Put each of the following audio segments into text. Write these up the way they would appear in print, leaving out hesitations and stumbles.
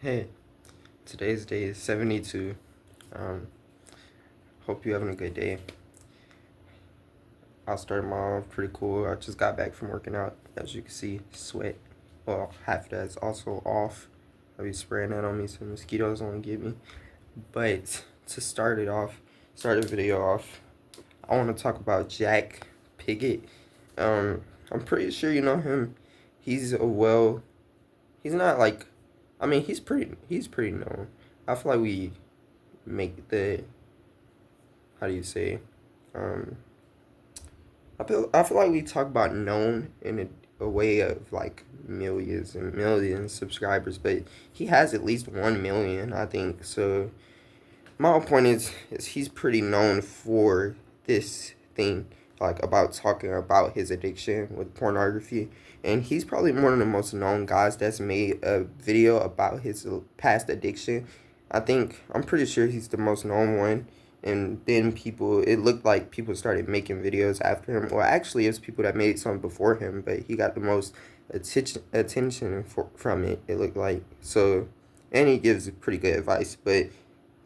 Hey, today's day is 72. Um, Hope you're having a good day. I'll start my off pretty cool. I just got back from working out. As you can see, sweat. Well, half of that's also off. I'll be spraying that on me so mosquitoes won't get me. But to start the video off, I want to talk about Jack Piggott. Um, I'm pretty sure you know him. He's a well. He's not like. I mean, he's pretty known. I feel like we make the how do you say um I feel like we talk about known in a way of like millions and millions subscribers, but he has at least 1 million, I think. So my whole point is he's pretty known for this thing, like about talking about his addiction with pornography. And he's probably one of the most known guys that's made a video about his past addiction. I'm pretty sure he's the most known one. And then it looked like people started making videos after him. Well, actually, it's people that made some before him, but he got the most attention from it, it looked like. So, and he gives pretty good advice. But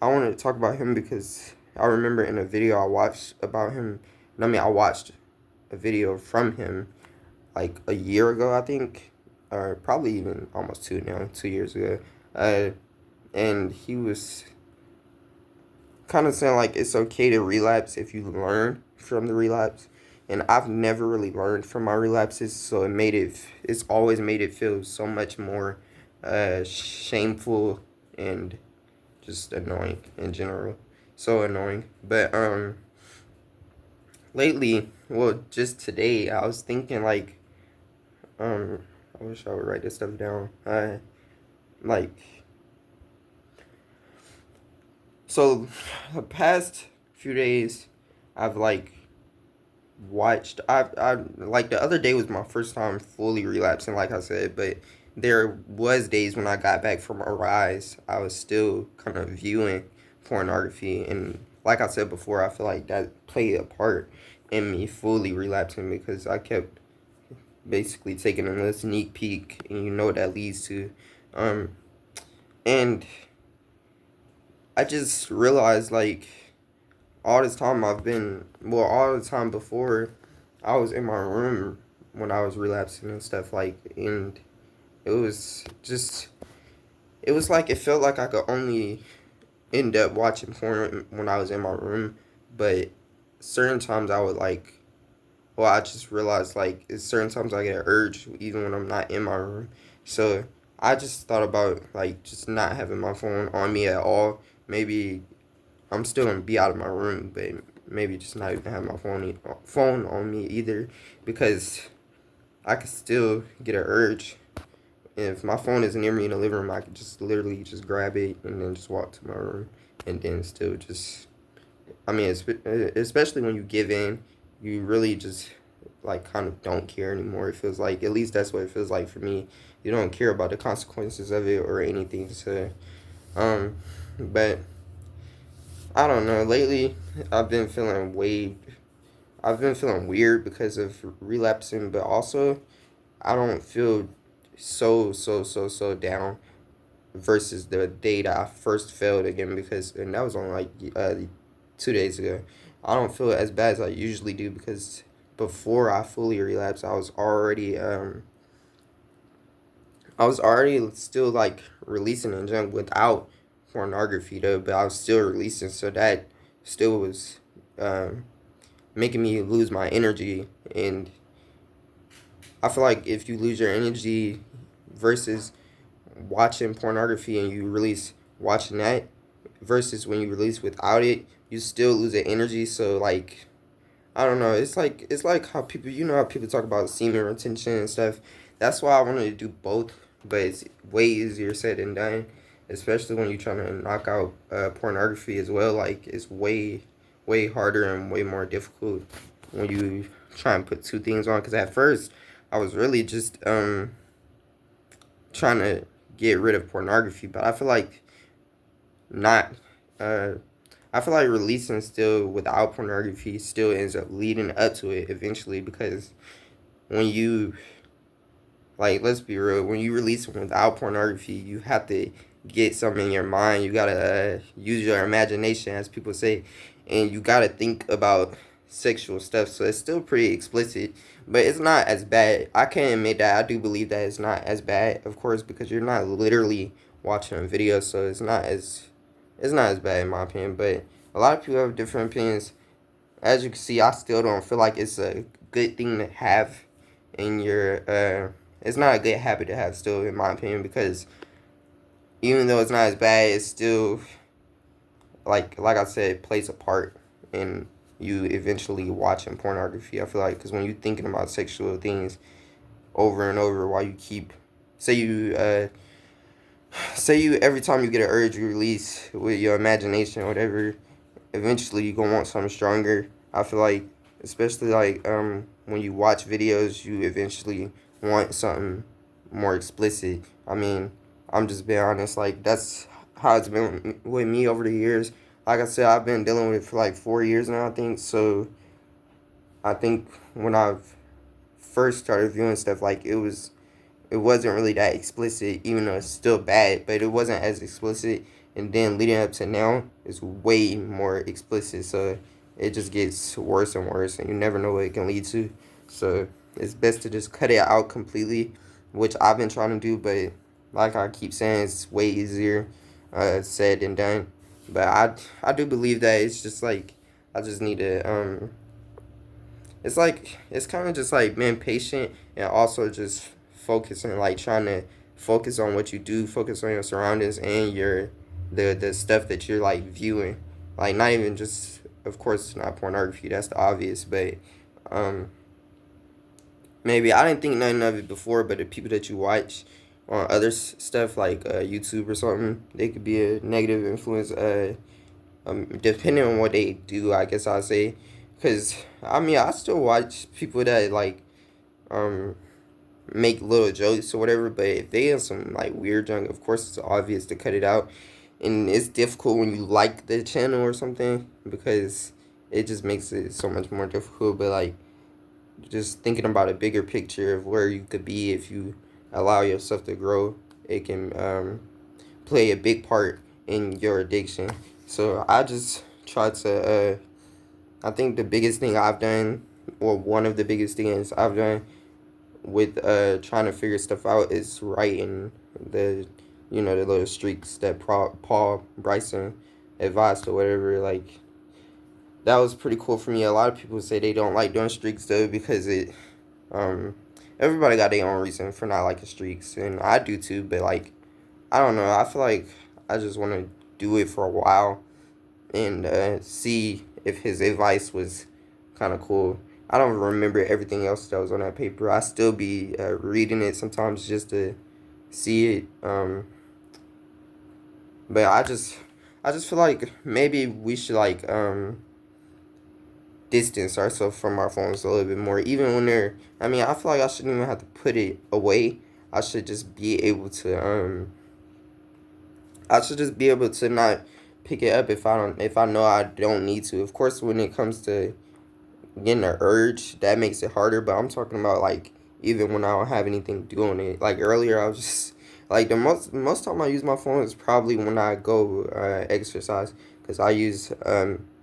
I wanted to talk about him because I remember in a video I watched about him. I watched a video from him like a year ago, I think, or probably even almost 2 years ago. Uh, and he was kind of saying like it's okay to relapse if you learn from the relapse. And I've never really learned from my relapses, so it's always made it feel so much more shameful and just annoying in general. So annoying. But lately, well, just today, I was thinking like um I wish I would write this stuff down. Like so the past few days I've like watched I like the other day was my first time fully relapsing, like I said, but there was days when I got back from a rise I was still kind of viewing pornography, and like I said before, I feel like that played a part in me fully relapsing because I kept basically taking a sneak peek, and you know what that leads to. Um and I just realized like all this time all the time before I was in my room when I was relapsing and stuff, like, and it was just it was like it felt like I could only end up watching porn when I was in my room, but certain times I would like, well, I just realized like it's certain times I get an urge even when I'm not in my room. So I just thought about like just not having my phone on me at all. Maybe I'm still gonna be out of my room, but maybe just not even have my phone on me either, because I could still get an urge. If my phone is near me in the living room, I could just literally just grab it and then just walk to my room, and then still just. I mean, especially when you give in, you really just like kind of don't care anymore. It feels like, at least that's what it feels like for me. You don't care about the consequences of it or anything. So, um, but I don't know. Lately, I've been feeling way I've been feeling weird because of relapsing, but also I don't feel so down versus the day that I first failed again, because, and that was only like 2 days ago. I don't feel as bad as I usually do because before I fully relapsed, I was already still like releasing in junk without pornography though, but I was still releasing, so that still was um, making me lose my energy. And I feel like if you lose your energy versus watching pornography and you release watching that versus when you release without it, you still lose the energy. So like, I don't know. It's like how people, how people talk about semen retention and stuff. That's why I wanted to do both, but it's way easier said than done, especially when you're trying to knock out pornography as well. Like, it's way harder and way more difficult when you try and put two things on. Because at first, I was really just trying to get rid of pornography, but I feel like not. Uh, I feel like releasing still without pornography still ends up leading up to it eventually, because when you, like, let's be real, when you release without pornography, you have to get something in your mind. You gotta use your imagination, as people say, and you gotta think about sexual stuff. So it's still pretty explicit, but it's not as bad. I can admit that I do believe that it's not as bad, of course, because you're not literally watching a video, so it's not as bad in my opinion. But a lot of people have different opinions. As you can see, I still don't feel like it's a good thing to have in your it's not a good habit to have still, in my opinion, because even though it's not as bad, it's still, like I said, it plays a part in you eventually watching pornography. I feel like, because when you're thinking about sexual things over and over, while you keep, say you every time you get an urge, you release with your imagination or whatever, eventually you gonna want something stronger. I feel like, especially like when you watch videos, you eventually want something more explicit. I mean, I'm just being honest. Like, that's how it's been with me over the years. Like I said, I've been dealing with it for like 4 years now, I think. So I think when I first started viewing stuff, like, it wasn't really that explicit, even though it's still bad, but it wasn't as explicit. And then leading up to now, it's way more explicit. So it just gets worse and worse, and you never know what it can lead to. So it's best to just cut it out completely, which I've been trying to do, but like I keep saying, it's way easier said than done. But I do believe that it's just like, I just need to it's like, it's kind of just like being patient, and also just focusing, like trying to focus on what you do, focus on your surroundings and your the stuff that you're like viewing. Like, not even just, of course, not pornography, that's the obvious, but um maybe I didn't think nothing of it before, but the people that you watch on other stuff like YouTube or something, they could be a negative influence. Depending on what they do, I guess I'll say, because I mean, I still watch people that like um make little jokes or whatever, but if they have some like weird junk, of course it's obvious to cut it out, and it's difficult when you like the channel or something, because it just makes it so much more difficult. But like, just thinking about a bigger picture of where you could be if you allow yourself to grow, it can play a big part in your addiction. So I just try to I think the biggest thing I've done, or one of the biggest things I've done with trying to figure stuff out, is writing the, the little streaks that Paul Bryson advised or whatever. Like, that was pretty cool for me. A lot of people say they don't like doing streaks though, because it um everybody got their own reason for not liking streaks, and I do too. But like, I don't know, I feel like I just want to do it for a while and see if his advice was kind of cool. I don't remember everything else that was on that paper. I still be reading it sometimes just to see it. But I just feel like maybe we should like distance ourselves from our phones a little bit more, even when they're. I mean, I feel like I shouldn't even have to put it away. I should just be able to I should just be able to not pick it up if I know I don't need to. Of course, when it comes to getting an urge, that makes it harder. But I'm talking about like, even when I don't have anything to do on it. Like earlier, I was just like, the most time I use my phone is probably when I go exercise, because I use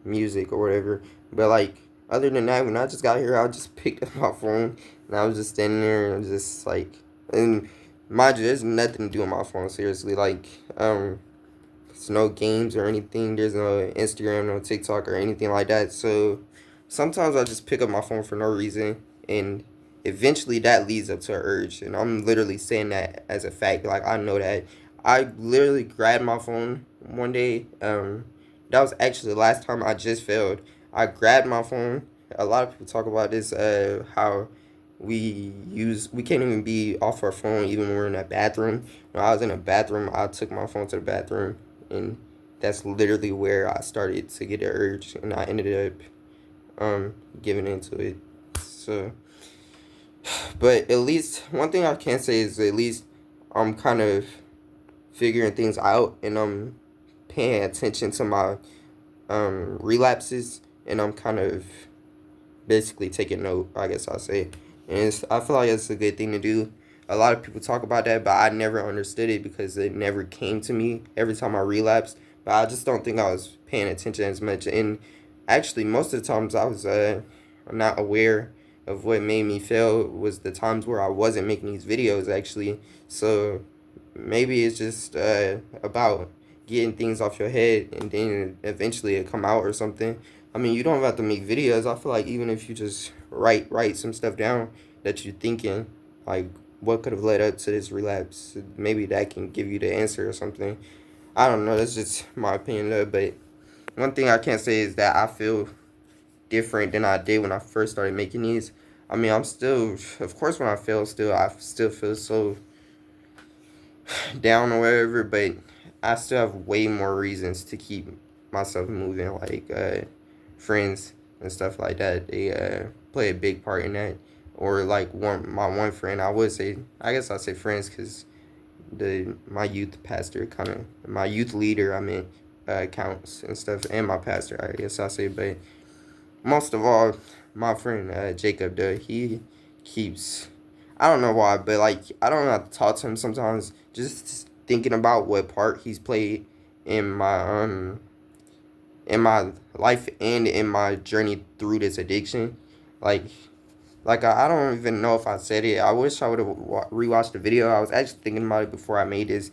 music or whatever. But like, other than that, when I just got here, I just picked up my phone and I was just standing there and just like, and mind you, there's nothing to do on my phone, seriously. Like, it's no games or anything. There's no Instagram, no TikTok or anything like that. So sometimes I just pick up my phone for no reason, and eventually that leads up to an urge. And I'm literally saying that as a fact. Like, I know that. I literally grabbed my phone one day. That was actually the last time I just failed. I grabbed my phone. A lot of people talk about this, how we can't even be off our phone even when we're in a bathroom. When I was in a bathroom, I took my phone to the bathroom, and that's literally where I started to get the urge, and I ended up giving into it. So, but at least one thing I can say is, at least I'm kind of figuring things out, and I'm paying attention to my relapses, and I'm kind of basically taking note, I guess I'll say. And I feel like it's a good thing to do. a lot of people talk about that, but I never understood it because it never came to me every time I relapsed. But I just don't think I was paying attention as much. And actually, most of the times I was not aware of what made me fail was the times where I wasn't making these videos actually. So maybe it's just about getting things off your head and then eventually it come out or something. I mean, you don't have to make videos. I feel like even if you just write some stuff down that you're thinking, like what could have led up to this relapse, maybe that can give you the answer or something. I don't know. That's just my opinion though. But one thing I can't say is that I feel different than I did when I first started making these. I mean, I'm still, of course, when I fail, I still feel so down or whatever, but I still have way more reasons to keep myself moving, like friends and stuff like that. They play a big part in that. Or like my one friend, I would say, I guess I say friends because my youth pastor kind of my youth leader, I mean, counts and stuff, and my pastor, I guess I say, but most of all, my friend Jacob, though, he keeps. I don't know why, but like I don't have to talk to him sometimes. Just thinking about what part he's played in my life and in my journey through this addiction, like I don't even know if I said it. I wish I would have rewatched the video. I was actually thinking about it before I made this.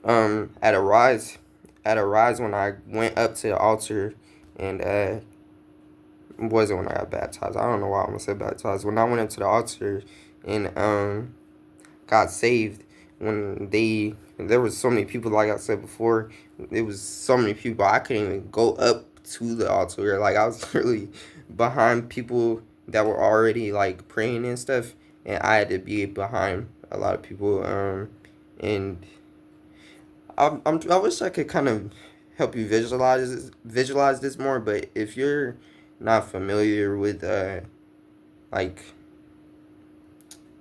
At a rise, when I went up to the altar, and wasn't when I got baptized. I don't know why I'm gonna say baptized. When I went up to the altar and got saved, when there was so many people, like I said before, there was so many people I couldn't even go up to the altar. Like I was literally behind people that were already like praying and stuff, and I had to be behind a lot of people. And I wish I could kind of help you visualize this more, but if you're not familiar with like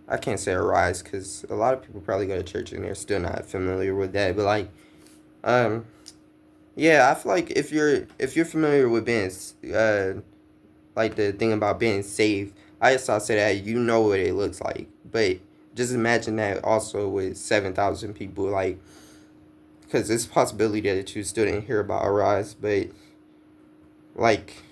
I can't say a rise because a lot of people probably go to church and they're still not familiar with that, but like um yeah, I feel like if you're familiar with being like the thing about being saved, I guess I'll say that you know what it looks like, but just imagine that also with 7,000 people, like because it's a possibility that you still didn't hear about Arise, but like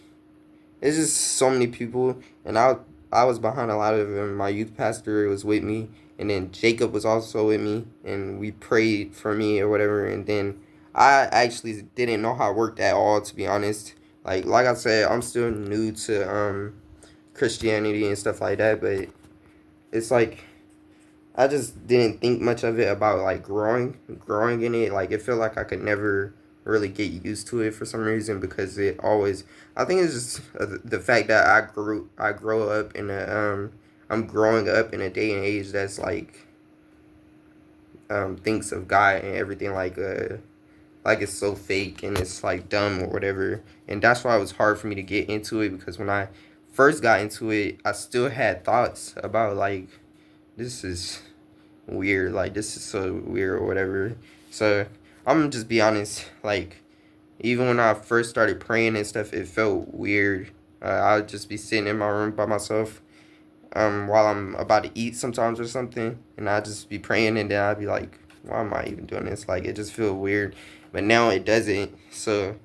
it's just so many people, and I was behind a lot of them. My youth pastor was with me, and then Jacob was also with me, and we prayed for me or whatever. And then I actually didn't know how it worked at all, to be honest. Like I said, I'm still new to Christianity and stuff like that, but it's like I just didn't think much of it about like growing in it. Like it felt like I could never really get used to it for some reason because it always. I think it's just the fact that I grow up in a I'm growing up in a day and age that's like thinks of God and everything like it's so fake and it's like dumb or whatever. And that's why it was hard for me to get into it because when I first got into it, I still had thoughts about like this is weird, like this is so weird or whatever. So I'm gonna just be honest, like even when I first started praying and stuff, it felt weird. I'd just be sitting in my room by myself while I'm about to eat sometimes or something, and I'd just be praying, and then I'd be like, why am I even doing this? Like it just feel weird, but now it doesn't. So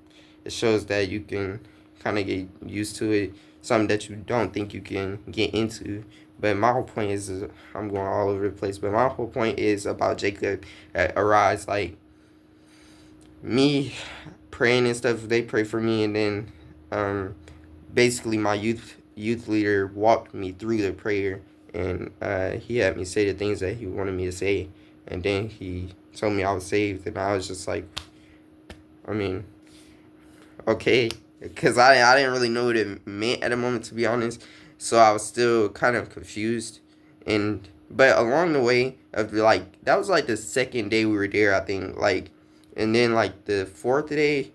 it shows that you can kind of get used to it, something that you don't think you can get into. But my whole point is I'm going all over the place. But my whole point is about Jacob at Arise. Like me praying and stuff, they pray for me, and then basically my youth leader walked me through the prayer, and he had me say the things that he wanted me to say, and then he told me I was saved, and I was just like, I mean, okay, because I didn't really know what it meant at the moment, to be honest. So I was still kind of confused, and but along the way of like that was like the second day we were there, I think, like, and then like the fourth day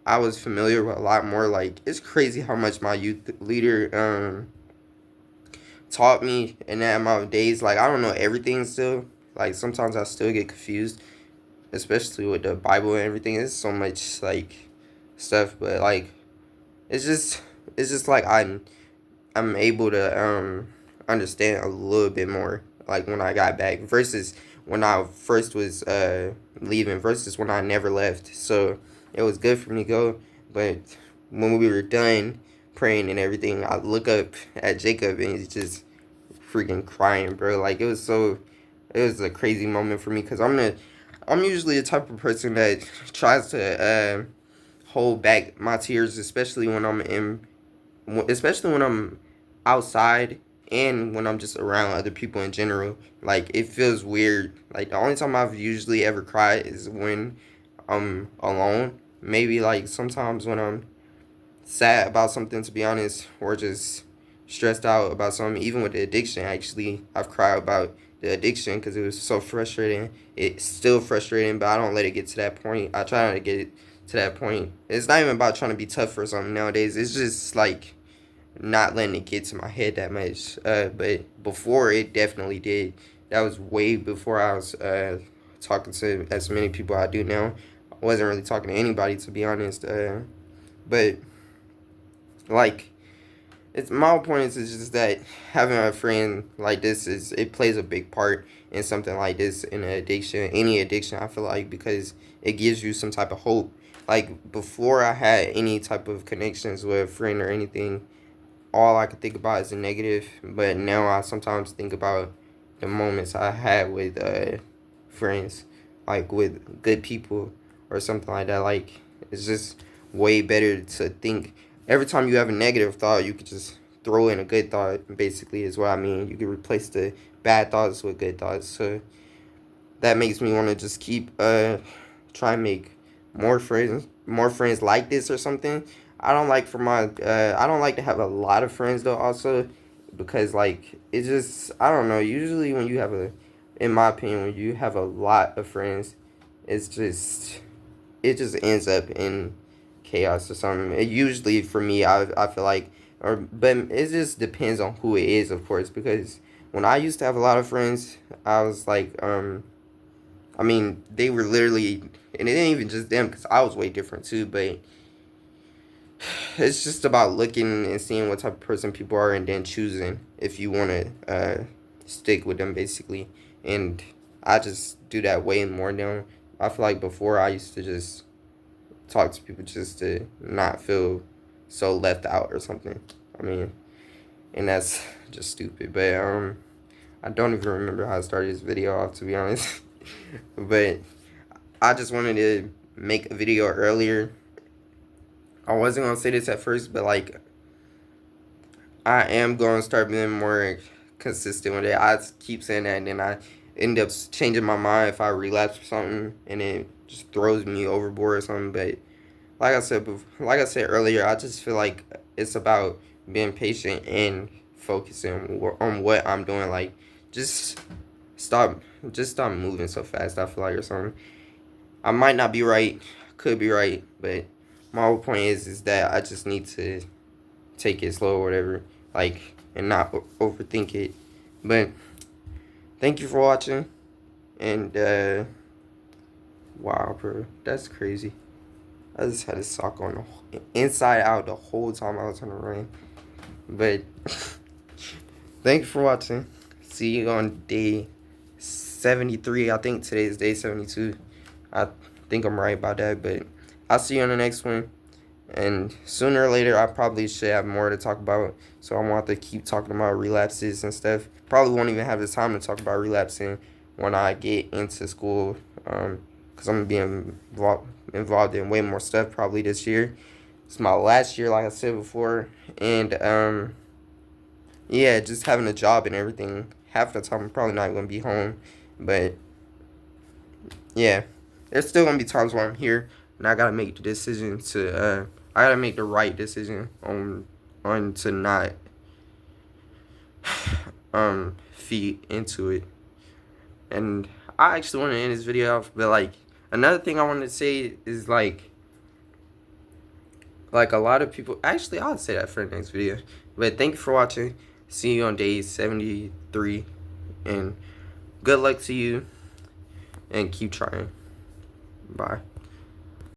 I was familiar with a lot more. Like it's crazy how much my youth leader taught me in that amount of days. Like I don't know everything still. Like sometimes I still get confused, especially with the Bible and everything. There's so much like stuff, but like it's just like I'm able to understand a little bit more. like when I got back, versus when I first was leaving, versus when I never left. So it was good for me to go, but when we were done praying and everything, I look up at Jacob and he's just freaking crying, bro. Like it was a crazy moment for me because I'm usually the type of person that tries to hold back my tears, especially when I'm outside and when I'm just around other people in general. Like it feels weird. Like the only time I've usually ever cried is when I'm alone. Maybe like sometimes when I'm sad about something, to be honest, or just stressed out about something. Even with the addiction, actually, I've cried about the addiction because it was so frustrating. It's still frustrating, but I don't let it get to that point. I try not to get it to that point. It's not even about trying to be tough or something nowadays. It's just like not letting it get to my head that much. But before, it definitely did. That was way before I was talking to as many people I do now. I wasn't really talking to anybody, to be honest. But like, it's my whole point is just that having a friend like this it plays a big part in something like this, in an addiction, any addiction, I feel like, because it gives you some type of hope. Like before I had any type of connections with a friend or anything, all I could think about is the negative. But now I sometimes think about the moments I had with friends, like with good people or something like that. Like it's just way better to think. Every time you have a negative thought, you could just throw in a good thought. Basically, is what I mean. You could replace the bad thoughts with good thoughts. So that makes me want to just keep try and make more friends like this or something. I don't like to have a lot of friends though, also, because like it just, I don't know, usually when you have a in my opinion, when you have a lot of friends, it's just it just ends up in chaos or something. It usually, for me, I feel like, or but it just depends on who it is, of course, because when I used to have a lot of friends, I was like, I mean, they were literally, and it ain't even just them, because I was way different too, but it's just about looking and seeing what type of person people are and then choosing if you want to stick with them, basically. And I just do that way more now. I feel like before I used to just talk to people just to not feel so left out or something. I mean, and that's just stupid. But I don't even remember how I started this video off, to be honest. But I just wanted to make a video earlier. I wasn't gonna say this at first, but like I am gonna start being more consistent with it. I keep saying that, and then I end up changing my mind if I relapse or something, and it just throws me overboard or something. But like I said earlier, I just feel like it's about being patient and focusing on what I'm doing. Like, just stop, just stop moving so fast, I feel like, or something. I might not be right, could be right, but my whole point is that I just need to take it slow or whatever, like, and not overthink it. But thank you for watching, and wow, bro, that's crazy. I just had a sock on inside out the whole time I was on the rain. But thank you for watching. See you on day 73. I think today is day 72. I think I'm right about that, but I'll see you on the next one. And sooner or later, I probably should have more to talk about. So I want to keep talking about relapses and stuff. Probably won't even have the time to talk about relapsing when I get into school. Because I'm going to be involved in way more stuff probably this year. It's my last year, like I said before. And yeah, just having a job and everything. Half the time, I'm probably not going to be home. But yeah, there's still going to be times where I'm here. And I got to make the decision to... I gotta make the right decision on to not feed into it. And I actually want to end this video off, but like another thing I wanted to say is like a lot of people, actually I'll say that for the next video. But thank you for watching. See you on day 73, and good luck to you, and keep trying. Bye.